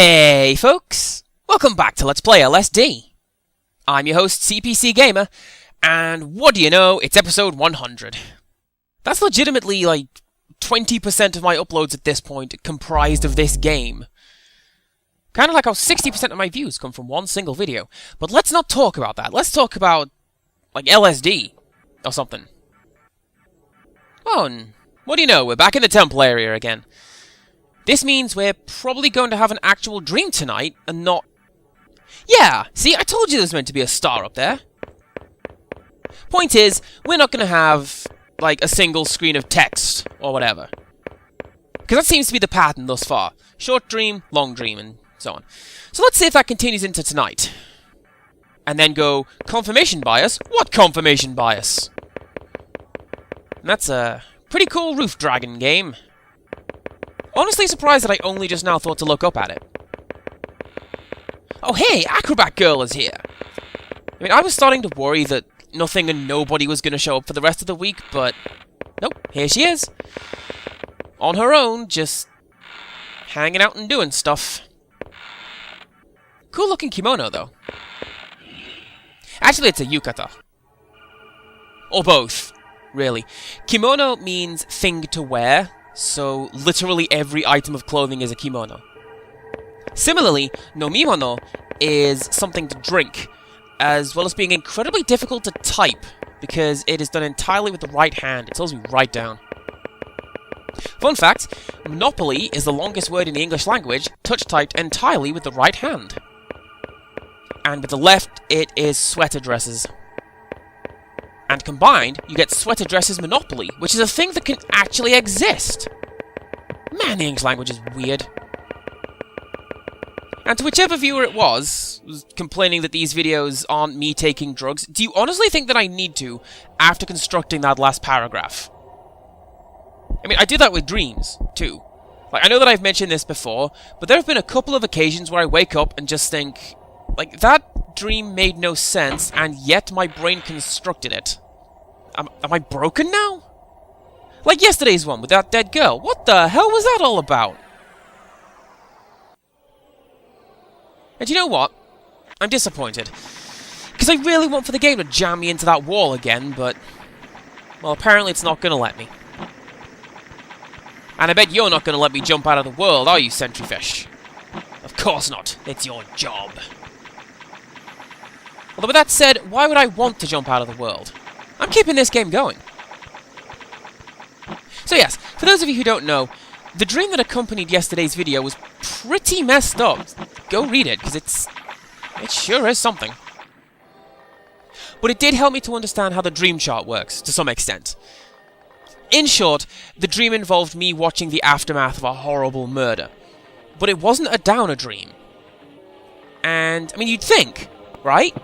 Hey folks, welcome back to Let's Play LSD. I'm your host CPC Gamer, and what do you know, it's episode 100. That's legitimately like 20% of my uploads at this point comprised of this game. Kind of like how 60% of my views come from one single video. But let's not talk about that, let's talk about, like, LSD or something. Oh, and what do you know, we're back in the temple area again. This means we're probably going to have an actual dream tonight, and not... Yeah, see, I told you there's meant to be a star up there. Point is, we're not going to have, like, a single screen of text, or whatever. Because that seems to be the pattern thus far. Short dream, long dream, and so on. So let's see if that continues into tonight. And then go, confirmation bias? What confirmation bias? And that's a pretty cool roof dragon game. Honestly surprised that I only just now thought to look up at it. Oh hey, Acrobat Girl is here! I mean, I was starting to worry that nothing and nobody was going to show up for the rest of the week, but... Nope, here she is. On her own, just... hanging out and doing stuff. Cool looking kimono, though. Actually, it's a yukata. Or both, really. Kimono means thing to wear. So, literally every item of clothing is a kimono. Similarly, nomimono is something to drink, as well as being incredibly difficult to type, because it is done entirely with the right hand. It tells me right down. Fun fact, monopoly is the longest word in the English language, touch-typed entirely with the right hand. And with the left, it is sweater dresses. And combined, you get sweater dresses monopoly, which is a thing that can actually exist. Man, the English language is weird. And to whichever viewer it was complaining that these videos aren't me taking drugs, do you honestly think that I need to, after constructing that last paragraph? I mean, I do that with dreams, too. Like, I know that I've mentioned this before, but there have been a couple of occasions where I wake up and just think, like, that dream made no sense, and yet my brain constructed it. Am I broken now? Like yesterday's one with that dead girl. What the hell was that all about? And you know what? I'm disappointed. Because I really want for the game to jam me into that wall again, but... well, apparently it's not going to let me. And I bet you're not going to let me jump out of the world, are you, Sentryfish? Of course not. It's your job. Although with that said, why would I want to jump out of the world? I'm keeping this game going. So yes, for those of you who don't know, the dream that accompanied yesterday's video was pretty messed up. Go read it, because it sure is something. But it did help me to understand how the dream chart works, to some extent. In short, the dream involved me watching the aftermath of a horrible murder. But it wasn't a downer dream. And, I mean, you'd think, right?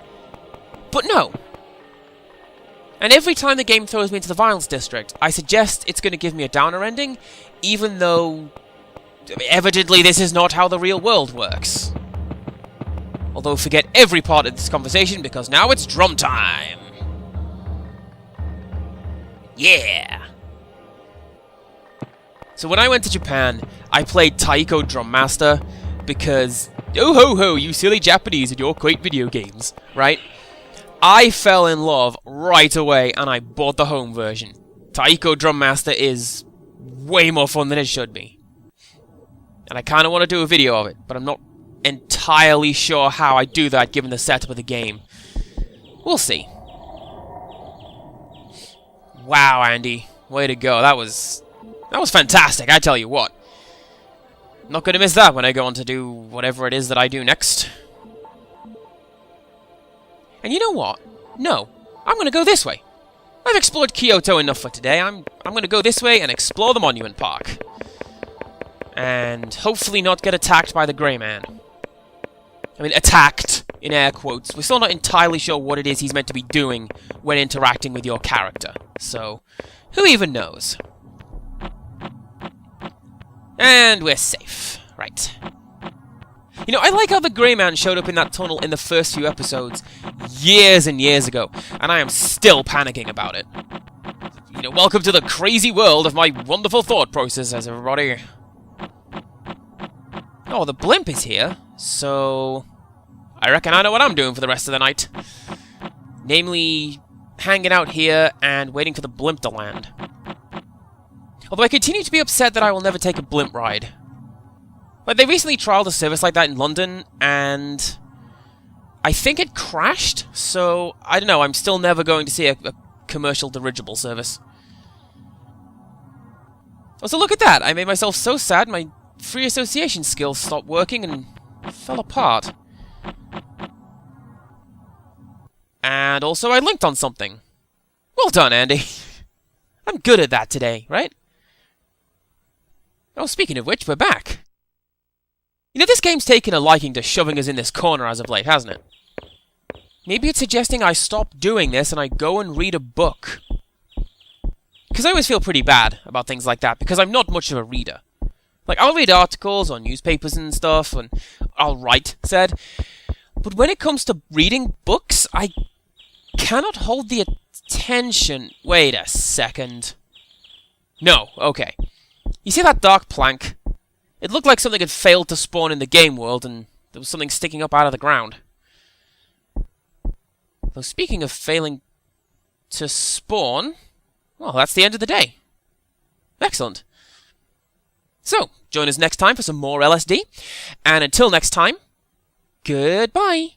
But no. And every time the game throws me into the violence district, I suggest it's going to give me a downer ending, even though, evidently, this is not how the real world works. Although, forget every part of this conversation, because now it's drum time! Yeah! So when I went to Japan, I played Taiko Drum Master, because, oh ho ho, you silly Japanese and your quaint video games, right? I fell in love right away, and I bought the home version. Taiko Drum Master is way more fun than it should be. And I kind of want to do a video of it, but I'm not entirely sure how I do that given the setup of the game. We'll see. Wow, Andy. Way to go. That was fantastic, I tell you what. Not going to miss that when I go on to do whatever it is that I do next. And you know what? No, I'm going to go this way. I've explored Kyoto enough for today. I'm going to go this way and explore the Monument Park. And hopefully not get attacked by the Grey Man. I mean, attacked, in air quotes. We're still not entirely sure what it is he's meant to be doing when interacting with your character. So, who even knows? And we're safe. Right. You know, I like how the Grey Man showed up in that tunnel in the first few episodes years and years ago, and I am still panicking about it. You know, welcome to the crazy world of my wonderful thought processes, everybody. Oh, the blimp is here, so I reckon I know what I'm doing for the rest of the night. Namely, hanging out here and waiting for the blimp to land. Although I continue to be upset that I will never take a blimp ride. Like, they recently trialed a service like that in London, and I think it crashed, so I don't know, I'm still never going to see a commercial dirigible service. Oh, so look at that! I made myself so sad my free association skills stopped working and fell apart. And also I linked on something. Well done, Andy. I'm good at that today, right? Oh, speaking of which, we're back. You know, this game's taken a liking to shoving us in this corner as of late, hasn't it? Maybe it's suggesting I stop doing this and I go and read a book. Because I always feel pretty bad about things like that, because I'm not much of a reader. Like, I'll read articles on newspapers and stuff, and I'll write, said. But when it comes to reading books, I cannot hold the attention. Wait a second. No, okay. You see that dark plank? It looked like something had failed to spawn in the game world, and there was something sticking up out of the ground. Though speaking of failing to spawn, well, that's the end of the day. Excellent. So, join us next time for some more LSD, and until next time, goodbye!